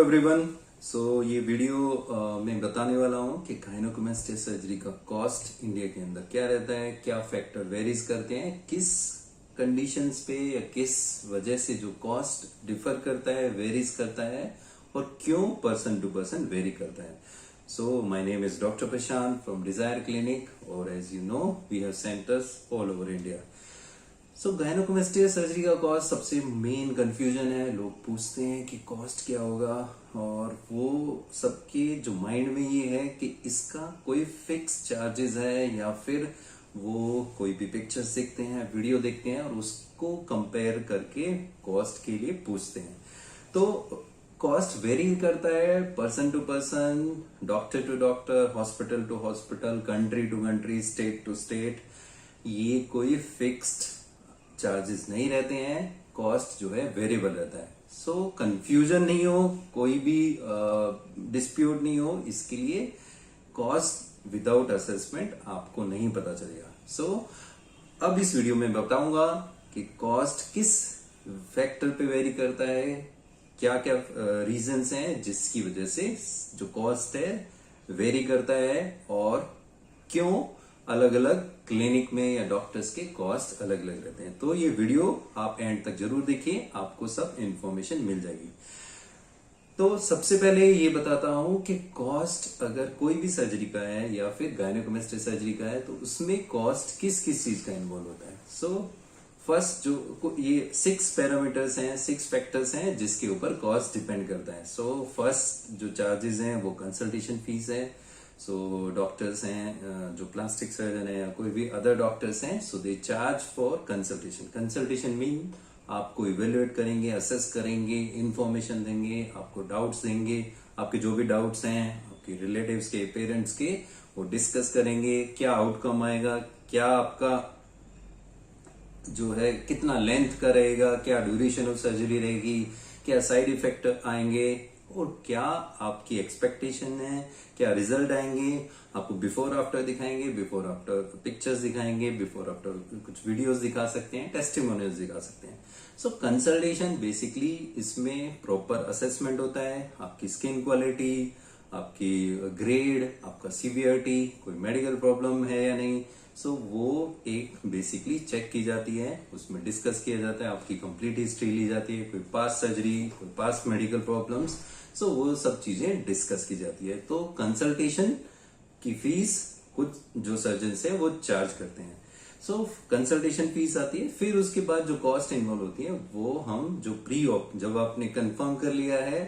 Everyone. ये video मैं बताने वाला हूँ कि गायनेकोमेस्टिया सर्जरी का कॉस्ट इंडिया के अंदर क्या रहता है, क्या फैक्टर वेरीज करते हैं, किस कंडीशंस पे या किस वजह से जो कॉस्ट डिफर करता है, वेरीज करता है और क्यों पर्सन टू पर्सन वेरी करता है। My name is doctor Prashant from desire clinic और as you know we have centres all over India. Gynaecomastia surgery का कॉस्ट सबसे मेन कंफ्यूजन है। लोग पूछते हैं कि कॉस्ट क्या होगा और वो सबके जो माइंड में ये है कि इसका कोई फिक्स चार्जेस है या फिर वो कोई भी पिक्चर्स देखते हैं, वीडियो देखते हैं और उसको कंपेयर करके कॉस्ट के लिए पूछते हैं। तो कॉस्ट वेरी करता है person to person, doctor to doctor, hospital to hospital, country to country, state to state. ये कोई फिक्स्ड चार्जेस नहीं रहते हैं, कॉस्ट जो है वेरिएबल रहता है। कंफ्यूजन नहीं हो, कोई भी डिस्प्यूट नहीं हो, इसके लिए कॉस्ट विदाउट असेसमेंट आपको नहीं पता चलेगा। अब इस वीडियो में बताऊंगा कि कॉस्ट किस फैक्टर पे वेरी करता है, क्या क्या रीजंस हैं जिसकी वजह से जो कॉस्ट है वेरी करता है और क्यों अलग अलग क्लिनिक में या डॉक्टर्स के कॉस्ट अलग अलग रहते हैं। तो ये वीडियो आप एंड तक जरूर देखिए, आपको सब इंफॉर्मेशन मिल जाएगी। तो सबसे पहले ये बताता हूं कि कॉस्ट अगर कोई भी सर्जरी का है या फिर गायनेकोमेस्टिया सर्जरी का है तो उसमें कॉस्ट किस किस चीज का इन्वॉल्व होता है। फर्स्ट जो ये 6 पैरामीटर्स हैं, 6 फैक्टर्स हैं जिसके ऊपर कॉस्ट डिपेंड करता है। फर्स्ट जो चार्जेस हैं वो कंसल्टेशन फीस है। डॉक्टर्स हैं जो प्लास्टिक सर्जन है या कोई भी अदर डॉक्टर्स हैं, they charge for consultation. Consultation mean आपको इवेल्युएट करेंगे, असेस करेंगे, इंफॉर्मेशन देंगे, आपको डाउट्स देंगे, आपके जो भी डाउट्स हैं आपके रिलेटिव्स के, पेरेंट्स के, वो डिस्कस करेंगे, क्या आउटकम आएगा, क्या आपका जो है कितना लेंथ का रहेगा, क्या ड्यूरेशन ऑफ सर्जरी रहेगी, क्या साइड इफेक्ट आएंगे और क्या आपकी एक्सपेक्टेशन है, क्या रिजल्ट आएंगे। आपको बिफोर आफ्टर दिखाएंगे, बिफोर आफ्टर पिक्चर्स दिखाएंगे, बिफोर आफ्टर कुछ वीडियोस दिखा सकते हैं, टेस्टिमोनियल्स दिखा सकते हैं। कंसल्टेशन बेसिकली इसमें प्रॉपर असेसमेंट होता है, आपकी स्किन क्वालिटी, आपकी ग्रेड, आपका सीवियरिटी, कोई मेडिकल प्रॉब्लम है या नहीं। वो एक बेसिकली चेक की जाती है, उसमें डिस्कस किया जाता है, आपकी कंप्लीट हिस्ट्री ली जाती है, कोई पास्ट सर्जरी, कोई पास्ट मेडिकल प्रॉब्लम्स, वो सब चीजें डिस्कस की जाती है। तो कंसल्टेशन की फीस कुछ जो सर्जन है वो चार्ज करते हैं। कंसल्टेशन फीस आती है। फिर उसके बाद जो कॉस्ट इन्वॉल्व होती है वो हम जो प्री ऑप, जब आपने कंफर्म कर लिया है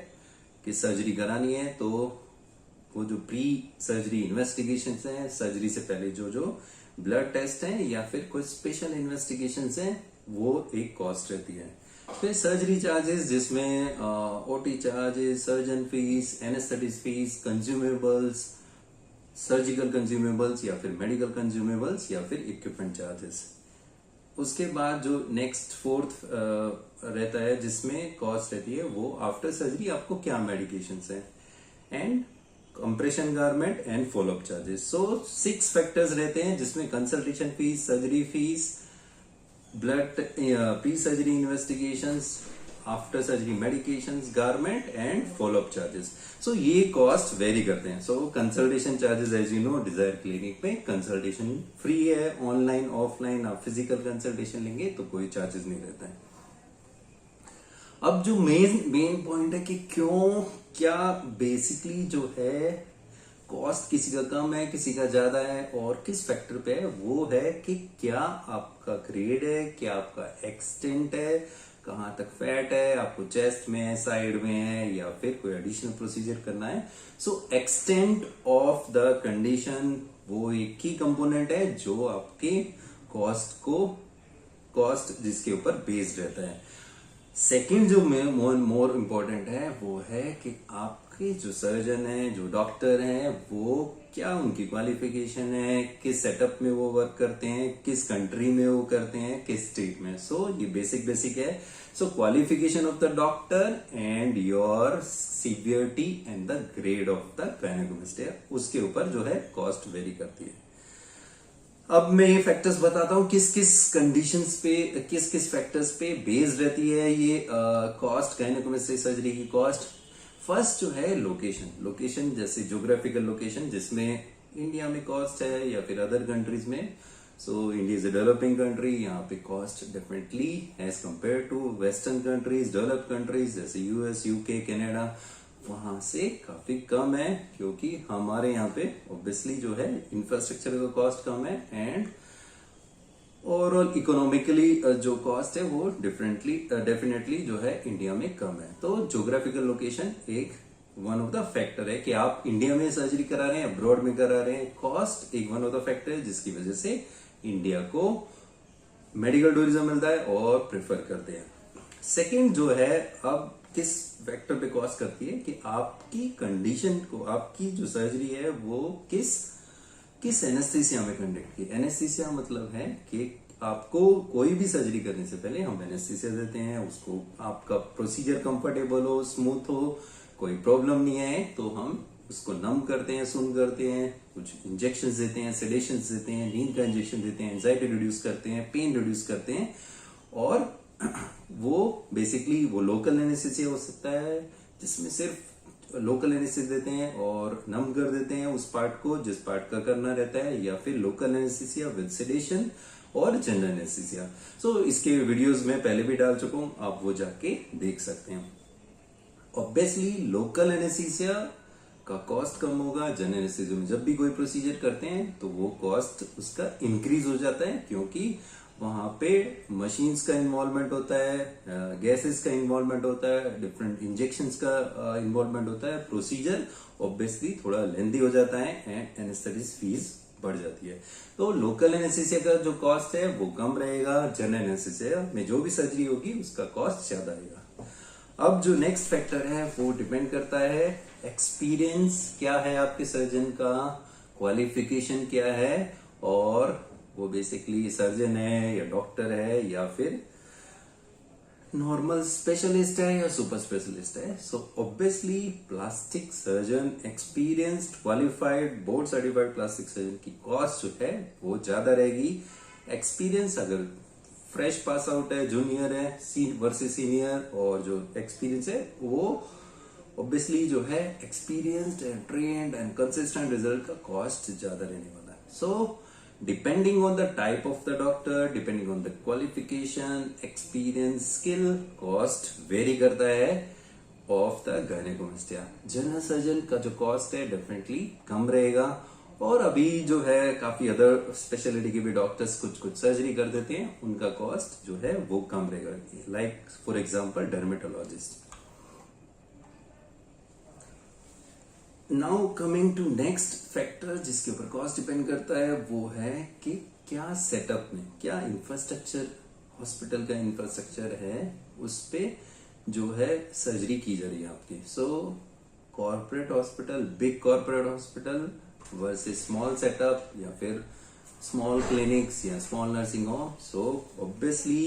कि सर्जरी करानी है, तो वो जो प्री सर्जरी इन्वेस्टिगेशन है, सर्जरी से पहले जो ब्लड टेस्ट है या फिर कोई स्पेशल इन्वेस्टिगेशन है, वो एक कॉस्ट रहती है। फिर सर्जरी चार्जेस जिसमें OT charges, surgeon fees, anaesthetist fees, consumables, surgical consumables या फिर मेडिकल कंज्यूमेबल्स या फिर इक्विपमेंट चार्जेस। उसके बाद जो नेक्स्ट फोर्थ रहता है जिसमें कॉस्ट रहती है वो आफ्टर सर्जरी आपको क्या मेडिकेशंस है and compression garment and follow up charges. 6 factors रहते हैं जिसमें consultation fees, surgery fees, blood pre surgery investigations, after surgery medications, garment and follow up charges. ये कॉस्ट वेरी करते हैं। Consultation charges as you know desire clinic में consultation free है, online offline आप physical consultation लेंगे तो कोई चार्जेस नहीं रहता है। अब जो मेन पॉइंट है कि क्यों, क्या बेसिकली जो है कॉस्ट किसी का कम है, किसी का ज्यादा है और किस फैक्टर पे है, वो है कि क्या आपका ग्रेड है, क्या आपका एक्सटेंट है, कहां तक फैट है, आपको चेस्ट में है, साइड में है या फिर कोई एडिशनल प्रोसीजर करना है। एक्सटेंट ऑफ द कंडीशन वो एक की कंपोनेंट है जो आपके कॉस्ट जिसके ऊपर बेस्ड रहता है। सेकंड जो मोर इम्पोर्टेंट है वो है कि आपके जो सर्जन है, जो डॉक्टर है, वो क्या उनकी क्वालिफिकेशन है, किस सेटअप में वो वर्क करते हैं, किस कंट्री में वो करते हैं, किस स्टेट में। ये बेसिक है। Qualification of the doctor and your severity and the grade of the gynaecomastia, उसके ऊपर जो है कॉस्ट वेरी करती है। अब मैं ये फैक्टर्स बताता हूँ किस किस कंडीशंस पे, किस किस फैक्टर्स पे बेस्ड रहती है ये कॉस्ट, गायनेकोमेस्टिया सर्जरी की कॉस्ट। फर्स्ट जो है लोकेशन जैसे ज्योग्राफिकल लोकेशन जिसमें इंडिया में कॉस्ट है या फिर अदर कंट्रीज में। So India is a developing country, यहाँ पे cost definitely as compare to western countries, developed countries जैसे यूएस, यूके, कनाडा, वहां से काफी कम है, क्योंकि हमारे यहाँ पे ऑब्वियसली जो है इंफ्रास्ट्रक्चर का कॉस्ट कम है एंड ओवरऑल इकोनॉमिकली जो कॉस्ट है वो डेफिनेटली जो है इंडिया में कम है। तो ज्योग्राफिकल लोकेशन एक वन ऑफ द फैक्टर है कि आप इंडिया में सर्जरी करा रहे हैं, अब्रॉड में करा रहे हैं, कॉस्ट एक वन ऑफ द फैक्टर है जिसकी वजह से इंडिया को मेडिकल टूरिज्म मिलता है और प्रेफर करते हैं। सेकंड जो है, अब किस फैक्टर पे कॉस्ट करती है कि आपकी कंडीशन को, आपकी जो सर्जरी है वो किस एनेस्थीसिया में कंडक्ट की। एनेस्थीसिया मतलब है कि आपको कोई भी सर्जरी करने से पहले हम एनेस्थीसिया देते हैं, उसको आपका प्रोसीजर कंफर्टेबल हो, स्मूथ हो, कोई प्रॉब्लम नहीं है तो हम उसको नम करते हैं, सुन करते हैं, कुछ इंजेक्शंस देते हैं, सेडेशंस देते हैं, नींद का इंजेक्शन देते हैं, एंजाइटी रिड्यूस करते हैं, पेन रिड्यूस करते हैं। और वो बेसिकली वो लोकल एनेस्थीसिया हो सकता है जिसमें सिर्फ लोकल एनेस्थीसिया देते हैं और नम कर देते हैं उस पार्ट को जिस पार्ट का करना रहता है, या फिर लोकल एनेस्थीसिया विद सेडेशन और जनरल एनेस्थीसिया। सो इसके वीडियोस में पहले भी डाल चुका हूं, आप वो जाके देख सकते हैं। ऑब्वियसली लोकल एनेस्थीसिया का कॉस्ट कम होगा। जनरल एनेस्थीसिया में जब भी कोई प्रोसीजर करते हैं तो वो कॉस्ट उसका इंक्रीज हो जाता है, क्योंकि वहां पे मशीन्स का इन्वॉल्वमेंट होता है, गैसेस का इन्वॉल्वमेंट होता है, डिफरेंट इंजेक्शंस का इन्वॉल्वमेंट होता है। प्रोसीजर ऑब्वियसली थोड़ा लेंदी हो जाता है एंड एनेस्थेटिस्ट फीस बढ़ जाती है। तो लोकल एनेस्थीसिया का जो कॉस्ट है वो कम रहेगा, जनरल एनेस्थीसिया में जो भी सर्जरी होगी उसका कॉस्ट ज्यादा रहेगा। अब जो नेक्स्ट फैक्टर है वो डिपेंड करता है एक्सपीरियंस क्या है आपके सर्जन का, क्वालिफिकेशन क्या है, और वो बेसिकली सर्जन है या डॉक्टर है या फिर नॉर्मल स्पेशलिस्ट है या सुपर स्पेशलिस्ट है। So obviously plastic surgeon, experienced, qualified, board certified plastic surgeon की कॉस्ट जो है वो ज्यादा रहेगी। एक्सपीरियंस अगर फ्रेश पास आउट है, जूनियर है वर्सेस सीनियर, और जो एक्सपीरियंस है वो ऑब्वियसली जो है experienced and trained and consistent result का कॉस्ट ज्यादा रहने वाला है। सो depending on the type of the doctor, depending on the qualification, experience, skill, cost vary करता है of the gynecomastia। General surgeon का जो कॉस्ट है डेफिनेटली कम रहेगा, और अभी जो है काफी अदर स्पेशलिटी के भी डॉक्टर्स कुछ सर्जरी कर देते हैं, उनका कॉस्ट जो है वो कम रहेगा, like for example dermatologist. Now coming to next factor जिसके ऊपर कॉस्ट डिपेंड करता है वो है कि क्या सेटअप में, क्या इंफ्रास्ट्रक्चर, हॉस्पिटल का इंफ्रास्ट्रक्चर है उस पे जो है सर्जरी की जा रही है आपकी। So corporate hospital, big corporate hospital versus small setup या फिर स्मॉल क्लिनिक्स या small nursing home. So obviously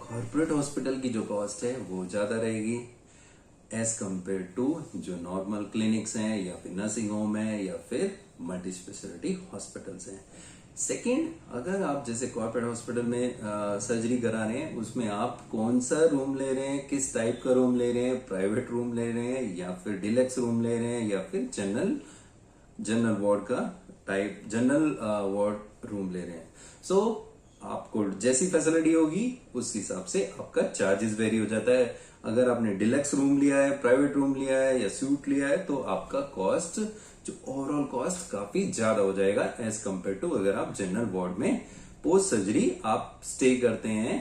corporate hospital की जो कॉस्ट है वो ज्यादा रहेगी एज कंपेयर टू जो नॉर्मल क्लिनिक्स हैं या फिर नर्सिंग होम है या फिर मल्टी स्पेशलिटी हॉस्पिटल्स हैं। सेकंड, अगर आप जैसे कॉर्पोरेट हॉस्पिटल में सर्जरी करा रहे हैं, उसमें आप कौन सा रूम ले रहे हैं, किस टाइप का रूम ले रहे हैं, प्राइवेट रूम ले रहे हैं या फिर डिलक्स रूम ले रहे हैं या फिर जनरल वार्ड का टाइप, जनरल वार्ड रूम ले रहे हैं। सो आपको जैसी फैसिलिटी होगी उस हिसाब से आपका चार्जेस वेरी हो जाता है। अगर आपने डिलक्स रूम लिया है, प्राइवेट रूम लिया है या सूट लिया है तो आपका कॉस्ट, जो ओवरऑल कॉस्ट काफी ज्यादा हो जाएगा एज कंपेयर टू अगर आप जनरल वार्ड में पोस्ट सर्जरी आप स्टे करते हैं।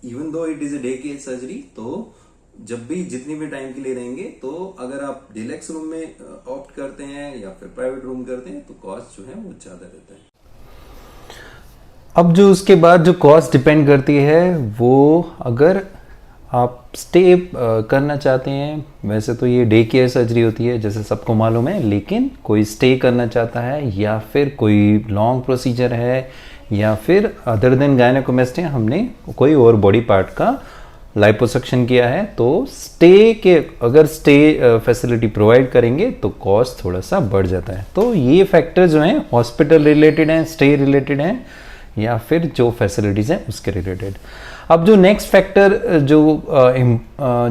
Even though it is a day care surgery, तो जब भी जितनी भी टाइम के लिए रहेंगे, तो अगर आप डिलक्स रूम में ऑप्ट करते हैं या फिर प्राइवेट रूम करते हैं तो कॉस्ट जो है वो ज्यादा रहता है। अब जो उसके बाद जो कॉस्ट डिपेंड करती है वो, अगर आप स्टे करना चाहते हैं, वैसे तो ये डे केयर सर्जरी होती है जैसे सबको मालूम है, लेकिन कोई स्टे करना चाहता है या फिर कोई लॉन्ग प्रोसीजर है या फिर अदर देन गायनेकोमेस्टिया हमने कोई और बॉडी पार्ट का लाइपोसक्शन किया है, तो स्टे के अगर स्टे फैसिलिटी प्रोवाइड करेंगे तो कॉस्ट थोड़ा सा बढ़ जाता है। तो ये फैक्टर जो हैं हॉस्पिटल रिलेटेड हैं, स्टे रिलेटेड हैं, या फिर जो फैसिलिटीज़ हैं उसके रिलेटेड। अब जो नेक्स्ट फैक्टर जो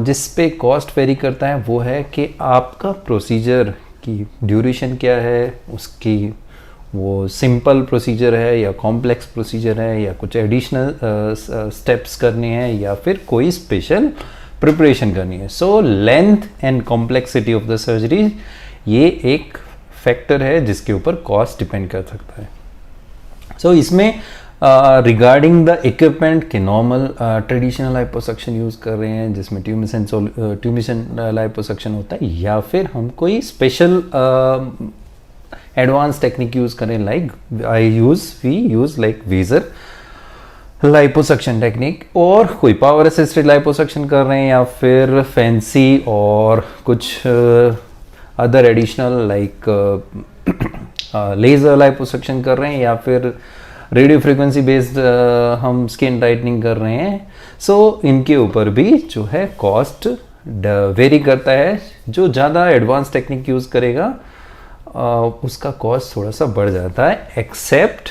जिस पे कॉस्ट वेरी करता है वो है कि आपका प्रोसीजर की ड्यूरेशन क्या है, उसकी वो सिंपल प्रोसीजर है या कॉम्प्लेक्स प्रोसीजर है या कुछ एडिशनल स्टेप्स करने हैं या फिर कोई स्पेशल प्रिपरेशन करनी है। So length and complexity of the surgery ये एक फैक्टर है जिसके ऊपर कॉस्ट डिपेंड कर सकता है। सो इसमें रिगार्डिंग द इक्विपमेंट के नॉर्मल ट्रेडिशनल लाइपोसक्शन यूज़ कर रहे हैं जिसमें ट्यूमिशन लाइपोसक्शन होता है, या फिर हम कोई स्पेशल एडवांस टेक्निक यूज़ करें like we use like vaser liposuction technique, और कोई पावर असिस्टेड लाइपोसक्शन कर रहे हैं या फिर फैंसी और कुछ other additional like laser liposuction कर रहे हैं या फिर रेडियो फ्रीक्वेंसी बेस्ड हम स्किन टाइटनिंग कर रहे हैं। सो इनके ऊपर भी जो है कॉस्ट वेरी करता है। जो ज़्यादा एडवांस टेक्निक यूज़ करेगा उसका कॉस्ट थोड़ा सा बढ़ जाता है, एक्सेप्ट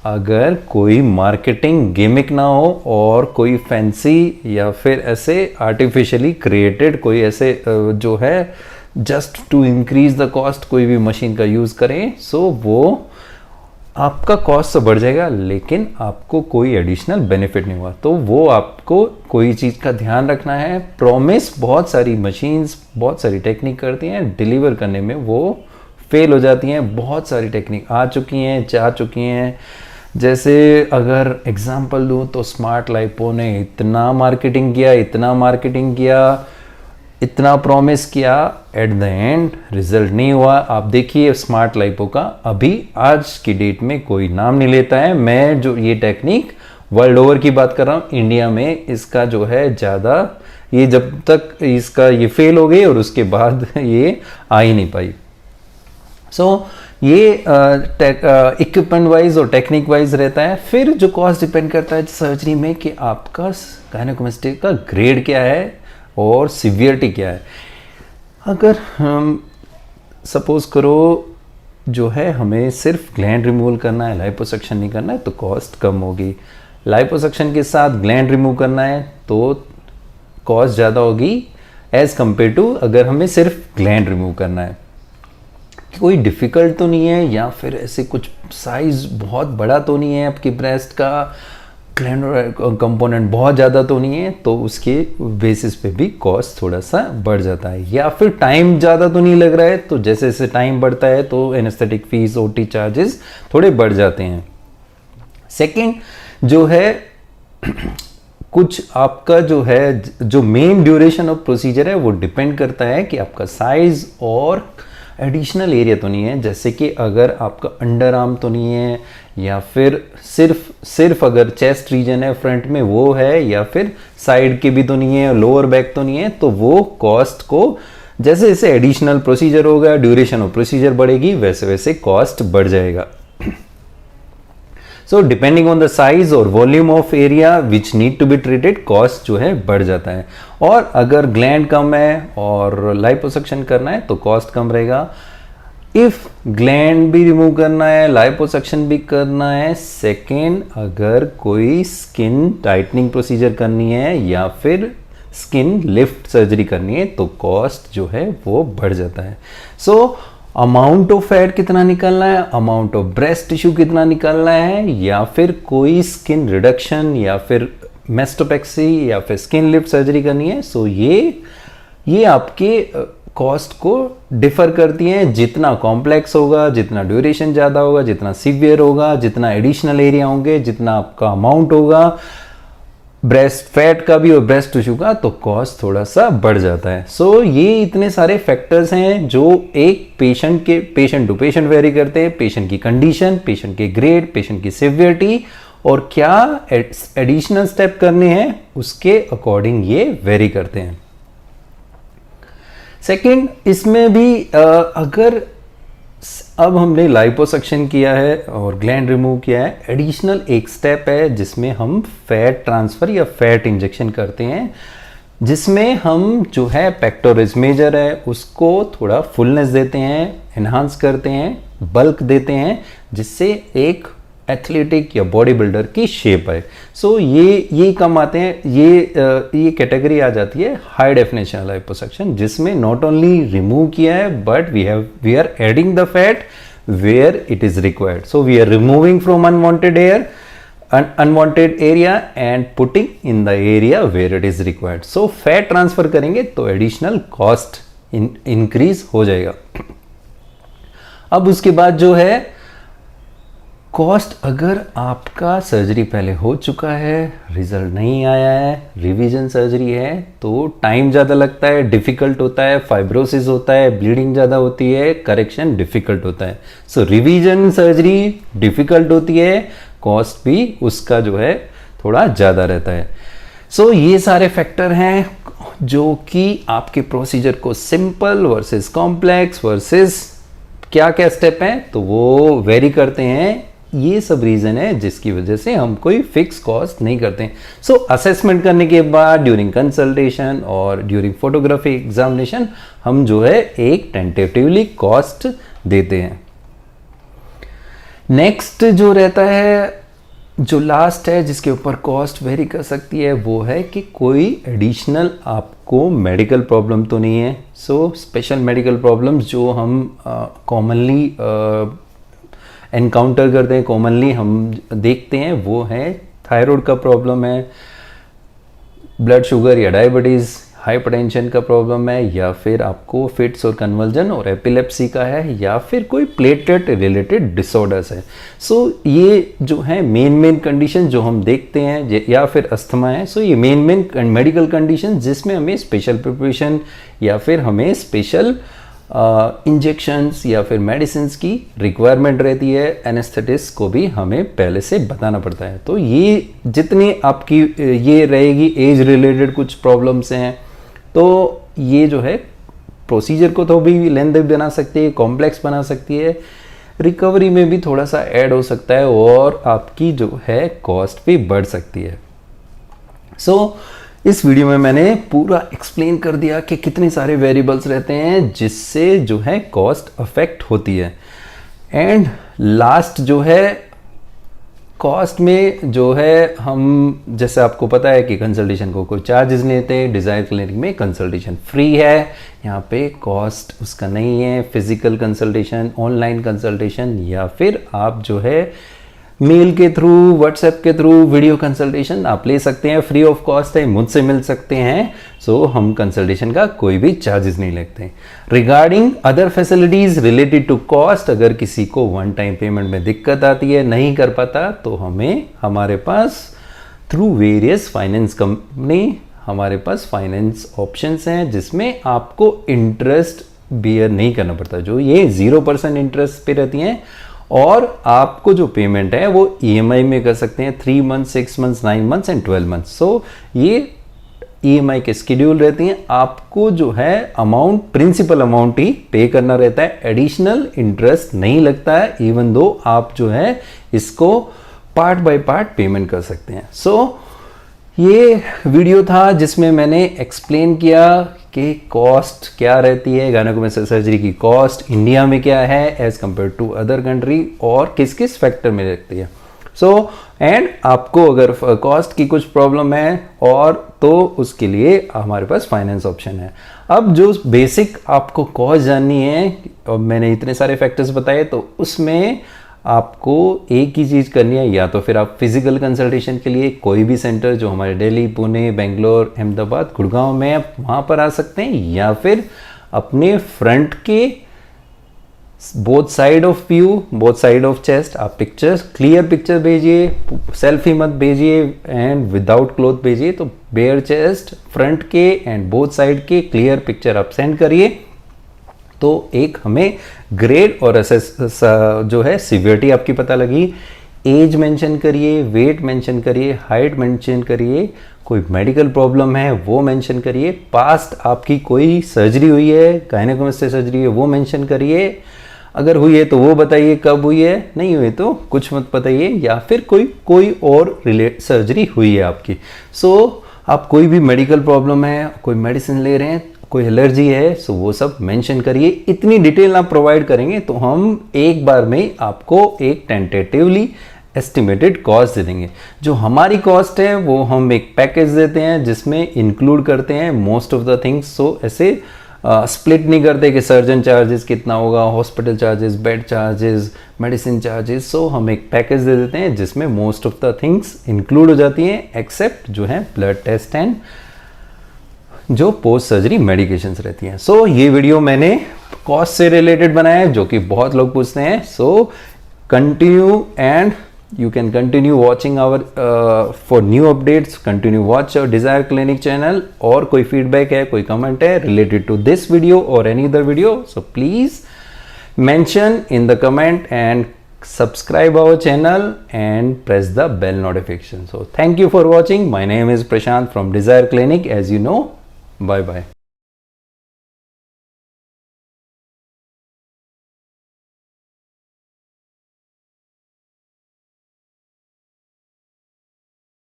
अगर कोई मार्केटिंग गिमिक ना हो और कोई फैंसी या फिर ऐसे आर्टिफिशियली क्रिएटेड कोई ऐसे जो है just to increase the cost कोई भी मशीन का यूज़ करें। सो वो आपका कॉस्ट तो बढ़ जाएगा लेकिन आपको कोई एडिशनल बेनिफिट नहीं हुआ। तो वो आपको कोई चीज़ का ध्यान रखना है। प्रॉमिस बहुत सारी मशीन्स बहुत सारी टेक्निक करती हैं, डिलीवर करने में वो फेल हो जाती हैं। बहुत सारी टेक्निक आ चुकी हैं, जा चुकी हैं। जैसे अगर एग्जांपल दूं तो स्मार्ट लाइपो ने इतना मार्केटिंग किया, इतना प्रॉमिस किया, एट द एंड रिजल्ट नहीं हुआ। आप देखिए स्मार्ट लाइपो का अभी आज की डेट में कोई नाम नहीं लेता है। मैं जो ये टेक्निक वर्ल्ड ओवर की बात कर रहा हूँ, इंडिया में इसका जो है ज़्यादा ये जब तक इसका ये फेल हो गई और उसके बाद ये आ ही नहीं पाई। सो ये इक्विपमेंट वाइज और टेक्निक वाइज रहता है। फिर जो कॉस्ट डिपेंड करता है सर्जरी में कि आपका गायनेकोमेस्टिया का ग्रेड क्या है और सीवियरिटी क्या है। अगर हम सपोज करो जो है हमें सिर्फ ग्लैंड रिमूवल करना है, लाइपोसक्शन नहीं करना है, तो कॉस्ट कम होगी। लाइपोसक्शन के साथ ग्लैंड रिमूव करना है तो कॉस्ट ज़्यादा होगी एज कंपेयर टू अगर हमें सिर्फ ग्लैंड रिमूव करना है। कोई डिफ़िकल्ट तो नहीं है या फिर ऐसे कुछ साइज बहुत बड़ा तो नहीं है, आपकी ब्रेस्ट का ग्लैंड कंपोनेंट बहुत ज़्यादा तो नहीं है, तो उसके बेसिस पे भी कॉस्ट थोड़ा सा बढ़ जाता है। या फिर टाइम ज़्यादा तो नहीं लग रहा है, तो जैसे जैसे टाइम बढ़ता है तो एनेस्थेटिक फीस ओटी चार्जेस थोड़े बढ़ जाते हैं। सेकंड जो है कुछ आपका जो है जो मेन ड्यूरेशन ऑफ प्रोसीजर है वो डिपेंड करता है कि आपका साइज और एडिशनल एरिया तो नहीं है। जैसे कि अगर आपका अंडर आर्म तो नहीं है या फिर सिर्फ अगर चेस्ट रीजन है फ्रंट में वो है, या फिर साइड के भी तो नहीं है, लोअर बैक तो नहीं है, तो वो कॉस्ट को जैसे जैसे एडिशनल प्रोसीजर होगा, ड्यूरेशन ऑफ प्रोसीजर बढ़ेगी, वैसे वैसे कॉस्ट बढ़ जाएगा। So depending on the size और volume of area which need to be treated, cost जो है बढ़ जाता है। और अगर ग्लैंड कम है और लाइपोसक्शन करना है तो कॉस्ट कम रहेगा। इफ ग्लैंड भी रिमूव करना है, लाइपोसक्शन भी करना है, सेकेंड अगर कोई स्किन टाइटनिंग प्रोसीजर करनी है या फिर स्किन लिफ्ट सर्जरी करनी है, तो कॉस्ट जो है वो बढ़ जाता है। सो अमाउंट ऑफ फैट कितना निकालना है, अमाउंट ऑफ ब्रेस्ट टिश्यू कितना निकालना है, या फिर कोई स्किन रिडक्शन या फिर मेस्टोपेक्सी या फिर स्किन लिफ्ट सर्जरी करनी है, सो ये आपके कॉस्ट को डिफर करती हैं। जितना कॉम्प्लेक्स होगा, जितना ड्यूरेशन ज़्यादा होगा, जितना सीवियर होगा, जितना एडिशनल एरिया होंगे, जितना आपका अमाउंट होगा ब्रेस्ट फैट का भी और ब्रेस्ट टिश्यू का, तो कॉस्ट थोड़ा सा बढ़ जाता है। सो ये इतने सारे फैक्टर्स हैं जो एक पेशेंट टू पेशेंट वेरी करते हैं। पेशेंट की कंडीशन, पेशेंट के ग्रेड, पेशेंट की सिवियरिटी और क्या एडिशनल स्टेप करने हैं उसके अकॉर्डिंग ये वेरी करते हैं। सेकंड, इसमें भी अगर अब हमने लाइपोसक्शन किया है और ग्लैंड रिमूव किया है, एडिशनल एक स्टेप है जिसमें हम फैट ट्रांसफर या फैट इंजेक्शन करते हैं, जिसमें हम जो है पेक्टोरस मेजर है उसको थोड़ा फुलनेस देते हैं, एनहांस करते हैं, बल्क देते हैं, जिससे एक एथलेटिक या बॉडी बिल्डर की शेप है। सो ये कम आते हैं, ये कैटेगरी आ जाती है हाई डेफिनेशन लिपोसक्शन, जिसमें नॉट ओनली रिमूव किया है but we are adding the fat where it is required. So we are removing from unwanted area and putting in the area where it is required. So fat transfer करेंगे तो additional cost increase हो जाएगा। अब उसके बाद जो है cost, अगर आपका सर्जरी पहले हो चुका है, रिजल्ट नहीं आया है, रिवीजन सर्जरी है, तो टाइम ज़्यादा लगता है, डिफिकल्ट होता है, फाइब्रोसिस होता है, ब्लीडिंग ज़्यादा होती है, करेक्शन डिफिकल्ट होता है। सो रिवीजन सर्जरी डिफिकल्ट होती है, कॉस्ट भी उसका जो है थोड़ा ज़्यादा रहता है। सो ये सारे फैक्टर हैं जो कि आपके प्रोसीजर को सिंपल वर्सेस कॉम्प्लेक्स वर्सेस क्या क्या स्टेप हैं तो वो वेरी करते हैं। ये सब रीजन है जिसकी वजह से हम कोई फिक्स कॉस्ट नहीं करते। सो असेसमेंट करने के बाद ड्यूरिंग कंसल्टेशन और ड्यूरिंग फोटोग्राफी एग्जामिनेशन हम जो है एक टेंटेटिवली कॉस्ट देते हैं। नेक्स्ट जो रहता है, जो लास्ट है जिसके ऊपर कॉस्ट वेरी कर सकती है, वो है कि कोई एडिशनल आपको मेडिकल प्रॉब्लम तो नहीं है। सो स्पेशल मेडिकल प्रॉब्लम्स जो हम कॉमनली एनकाउंटर करते हैं, कॉमनली हम देखते हैं, वो है थायराइड का प्रॉब्लम है, ब्लड शुगर या डायबिटीज़, हाइपरटेंशन का प्रॉब्लम है, या फिर आपको फिट्स और कन्वर्जन और एपिलेप्सी का है, या फिर कोई प्लेटलेट रिलेटेड डिसऑर्डर्स है। सो ये जो है मेन कंडीशन जो हम देखते हैं, या फिर अस्थमा है। सो ये मेन मेडिकल कंडीशन जिसमें हमें स्पेशल प्रिपरेशन या फिर हमें स्पेशल इंजेक्शंस या फिर मेडिसिन की रिक्वायरमेंट रहती है। एनेस्थेटिस्ट को भी हमें पहले से बताना पड़ता है। तो ये जितनी आपकी ये रहेगी एज रिलेटेड कुछ प्रॉब्लम्स हैं, तो ये जो है प्रोसीजर को तो भी लेंथी बना सकती है, कॉम्प्लेक्स बना सकती है, रिकवरी में भी थोड़ा सा ऐड हो सकता है और आपकी जो है कॉस्ट भी बढ़ सकती है। सो इस वीडियो में मैंने पूरा एक्सप्लेन कर दिया कि कितने सारे वेरिएबल्स रहते हैं जिससे जो है कॉस्ट अफेक्ट होती है। एंड लास्ट जो है कॉस्ट में जो है, हम जैसे आपको पता है कि कंसल्टेशन को कोई चार्जेस नहीं लेते, डिज़ायर क्लिनिक में कंसल्टेशन फ्री है, यहाँ पे कॉस्ट उसका नहीं है। फिजिकल कंसल्टेशन, ऑनलाइन कंसल्टेशन, या फिर आप जो है मेल के थ्रू, व्हाट्सएप के थ्रू वीडियो कंसल्टेशन आप ले सकते हैं, फ्री ऑफ कॉस्ट है, मुझसे मिल सकते हैं। सो हम कंसल्टेशन का कोई भी चार्जेस नहीं लेते। Regarding other facilities related to cost, अगर किसी को वन टाइम पेमेंट में दिक्कत आती है, नहीं कर पाता, तो हमारे pass through various finance company हमारे पास फाइनेंस ऑप्शंस हैं जिसमें आपको इंटरेस्ट बियर नहीं करना पड़ता, जो ये 0% इंटरेस्ट पे रहती हैं। और आपको जो पेमेंट है वो EMI में कर सकते हैं, 3 months, 6 months, 9 months and 12 months. So ये EMI के स्केड्यूल रहती हैं। आपको जो है अमाउंट, प्रिंसिपल अमाउंट ही पे करना रहता है, एडिशनल इंटरेस्ट नहीं लगता है, इवन दो आप जो है इसको पार्ट बाय पार्ट पेमेंट कर सकते हैं। सो ये वीडियो था जिसमें मैंने एक्सप्लेन किया कि कॉस्ट क्या रहती है, गायनेकोमेस्टिक सर्जरी की कॉस्ट इंडिया में क्या है as compare to other country, और किस किस फैक्टर में रहती है। सो एंड आपको अगर कॉस्ट की कुछ प्रॉब्लम है और तो उसके लिए हमारे पास फाइनेंस ऑप्शन है। अब जो बेसिक आपको कॉस्ट जाननी है, और मैंने इतने सारे फैक्टर्स बताए, तो उसमें आपको एक ही चीज़ करनी है, या तो फिर आप फिजिकल कंसल्टेशन के लिए कोई भी सेंटर जो हमारे दिल्ली, पुणे, बेंगलोर, अहमदाबाद, गुड़गांव में आप वहाँ पर आ सकते हैं, या फिर अपने फ्रंट के both side of view, both side of chest आप पिक्चर्स, क्लियर पिक्चर भेजिए, सेल्फी मत भेजिए एंड विदाउट क्लोथ भेजिए। तो बेयर चेस्ट, फ्रंट के एंड बोथ साइड के क्लियर पिक्चर आप सेंड करिए, तो एक हमें ग्रेड और जो है सिवियरिटी आपकी पता लगी। एज मेंशन करिए, वेट मेंशन करिए, हाइट मेंशन करिए, कोई मेडिकल प्रॉब्लम है वो मेंशन करिए, पास्ट आपकी कोई सर्जरी हुई है, गायनेकोमेस्टिक सर्जरी है वो मेंशन करिए, अगर हुई है तो वो बताइए कब हुई है, नहीं हुई तो कुछ मत बताइए, या फिर कोई और रिलेट सर्जरी हुई है आपकी। सो आप कोई भी मेडिकल प्रॉब्लम है, कोई मेडिसिन ले रहे हैं, कोई एलर्जी है, सो वो सब मेंशन करिए। इतनी डिटेल आप प्रोवाइड करेंगे तो हम एक बार में आपको एक टेंटेटिवली एस्टिमेटेड कॉस्ट दे देंगे। जो हमारी कॉस्ट है वो हम एक पैकेज देते हैं जिसमें इंक्लूड करते हैं most of the things. So ऐसे स्प्लिट नहीं करते कि सर्जन चार्जेस कितना होगा, hospital charges, bed charges, medicine charges. So हम एक पैकेज दे देते हैं जिसमें most of the things include हो जाती हैं एक्सेप्ट जो है ब्लड टेस्ट एंड जो पोस्ट सर्जरी मेडिकेशंस रहती हैं। सो ये वीडियो मैंने कॉस्ट से रिलेटेड बनाया है जो कि बहुत लोग पूछते हैं। So continue and you can continue watching our for new updates, continue watch our Desire Clinic channel। और कोई feedback है, कोई comment है related to this video or any other video, so please mention in the comment and subscribe our channel and press the bell notification। So thank you for watching। My name is Prashant from Desire Clinic, as you know। Bye bye।